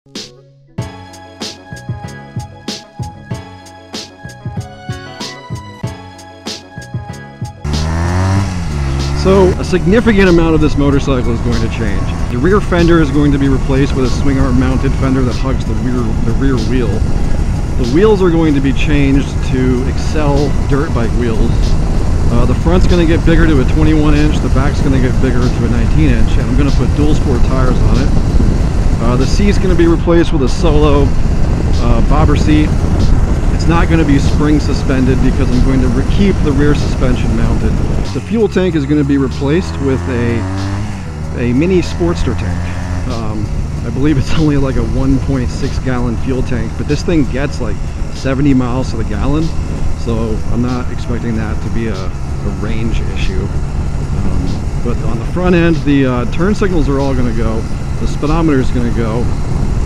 So a significant amount of this motorcycle is going to change. The rear fender is going to be replaced with a swing arm mounted fender that hugs the rear wheel. The wheels are going to be changed to Excel dirt bike wheels. The front's going to get bigger to a 21 inch, the back's going to get bigger to a 19 inch, and I'm going to put dual sport tires on it. The seat's going to be replaced with a solo bobber seat. It's not going to be spring suspended because I'm going to keep the rear suspension mounted. The fuel tank is going to be replaced with a mini Sportster tank. I believe it's only like a 1.6 gallon fuel tank, but this thing gets like 70 miles to the gallon, so I'm not expecting that to be a range issue. But on the front end, the turn signals are all going to go, the speedometer is going to go,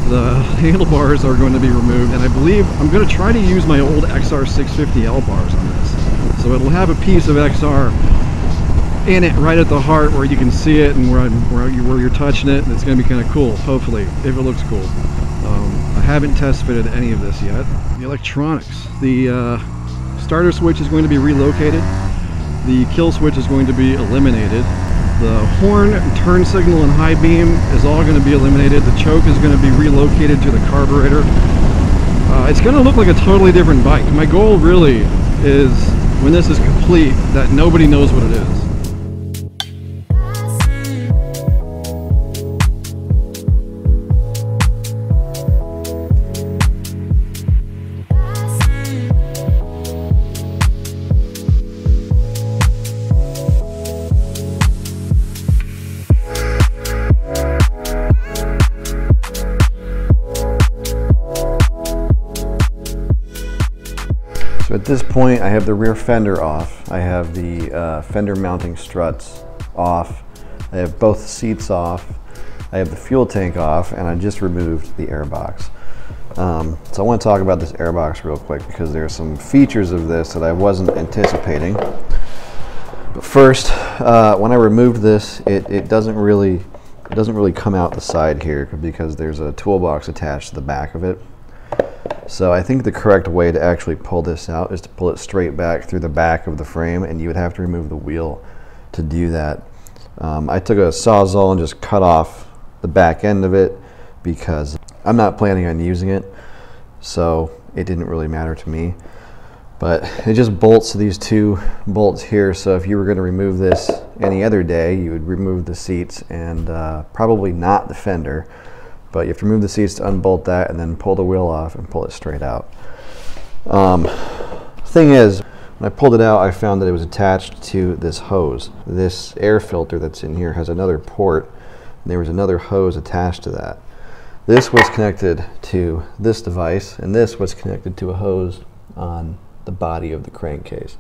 the handlebars are going to be removed, and I believe I'm going to try to use my old XR 650L bars on this. So it'll have a piece of XR in it right at the heart where you can see it and where you're touching it, and it's going to be kind of cool, hopefully, if it looks cool. I haven't test fitted any of this yet. The electronics. The starter switch is going to be relocated. The kill switch is going to be eliminated. The horn, turn signal, and high beam is all going to be eliminated. The choke is going to be relocated to the carburetor. It's going to look like a totally different bike. My goal really is, when this is complete, that nobody knows what it is. At this point, I have the rear fender off. I have the fender mounting struts off. I have both seats off. I have the fuel tank off, and I just removed the airbox. So I want to talk about this airbox real quick because there are some features of this that I wasn't anticipating. But first, when I removed this, it doesn't really come out the side here because there's a toolbox attached to the back of it. So I think the correct way to actually pull this out is to pull it straight back through the back of the frame, and you would have to remove the wheel to do that. I took a Sawzall and just cut off the back end of it because I'm not planning on using it, so it didn't really matter to me. But it just bolts to these two bolts here, so if you were going to remove this any other day, you would remove the seats and probably not the fender. But you have to remove the seats to unbolt that and then pull the wheel off and pull it straight out. Thing is, when I pulled it out, I found that it was attached to this hose. This air filter that's in here has another port, and there was another hose attached to that. This was connected to this device, and this was connected to a hose on the body of the crankcase.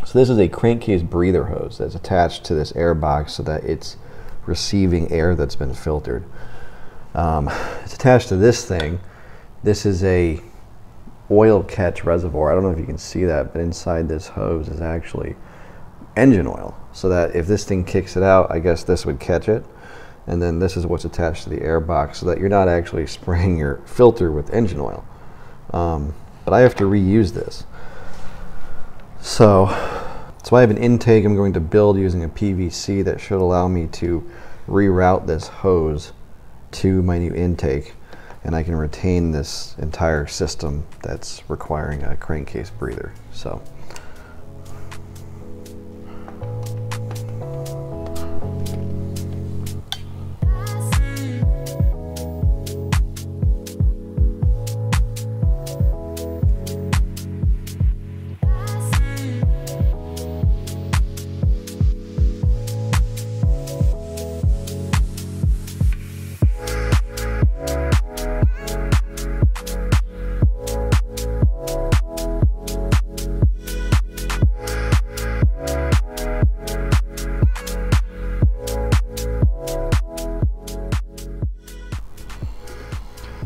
So this is a crankcase breather hose that's attached to this air box so that it's receiving air that's been filtered. It's attached to this thing. This is a oil catch reservoir. I don't know if you can see that, but inside this hose is actually engine oil, so that if this thing kicks it out, I guess this would catch it, and then this is what's attached to the air box so that you're not actually spraying your filter with engine oil. But I have to reuse this. So I have an intake I'm going to build using a PVC that should allow me to reroute this hose to my new intake, and I can retain this entire system that's requiring a crankcase breather. So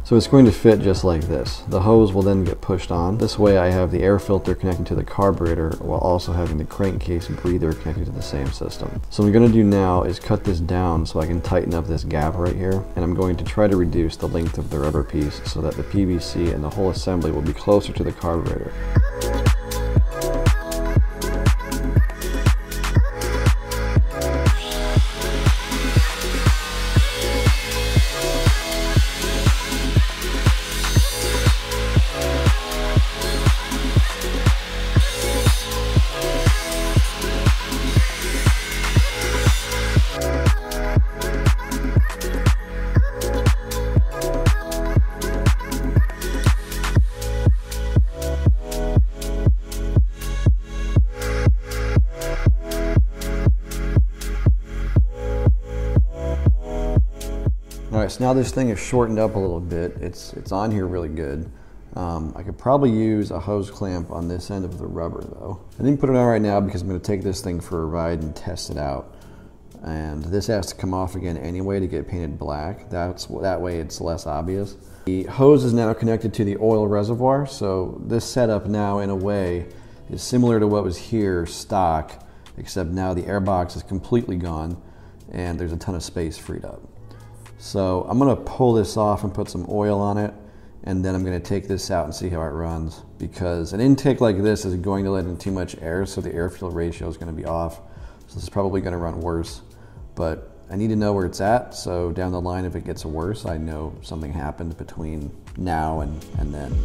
So it's going to fit just like this. The hose will then get pushed on. This way I have the air filter connected to the carburetor while also having the crankcase breather connected to the same system. So what I'm going to do now is cut this down so I can tighten up this gap right here, and I'm going to try to reduce the length of the rubber piece so that the PVC and the whole assembly will be closer to the carburetor. Alright, so now this thing is shortened up a little bit. It's on here really good. I could probably use a hose clamp on this end of the rubber though. I didn't put it on right now because I'm going to take this thing for a ride and test it out. And this has to come off again anyway to get painted black. That way it's less obvious. The hose is now connected to the oil reservoir, so this setup now in a way is similar to what was here stock, except now the air box is completely gone and there's a ton of space freed up. So I'm going to pull this off and put some oil on it, and then I'm going to take this out and see how it runs, because an intake like this is going to let in too much air, so the air-fuel ratio is going to be off. So this is probably going to run worse, but I need to know where it's at, so down the line if it gets worse, I know something happened between now and then.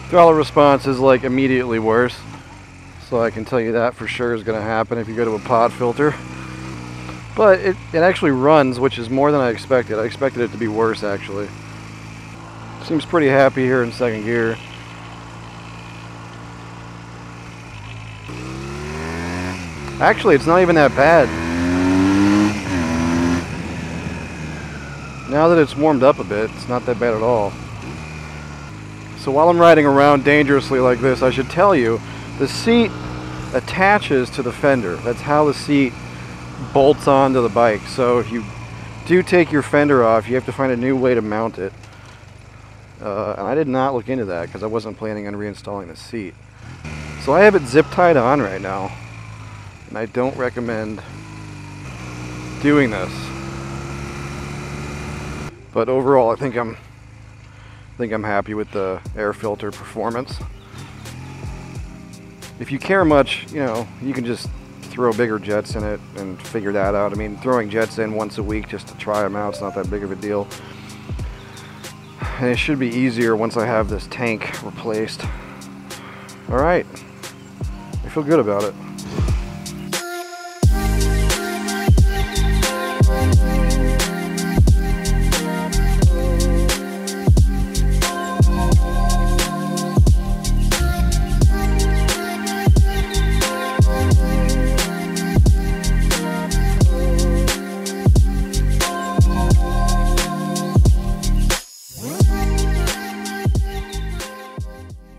Throttle response is like immediately worse, so I can tell you that for sure is going to happen if you go to a pod filter. But it actually runs, which is more than I expected. I expected it to be worse actually. Seems pretty happy here in second gear. Actually, it's not even that bad. Now that it's warmed up a bit, it's not that bad at all. So while I'm riding around dangerously like this, I should tell you, the seat attaches to the fender. That's how the seat bolts onto the bike. So if you do take your fender off, you have to find a new way to mount it. And I did not look into that because I wasn't planning on reinstalling the seat. So I have it zip tied on right now, and I don't recommend doing this. But overall, I think I'm happy with the air filter performance. If you care much, you know, you can just throw bigger jets in it and figure that out. I mean, throwing jets in once a week just to try them out, it's not that big of a deal. And it should be easier once I have this tank replaced. All right, I feel good about it.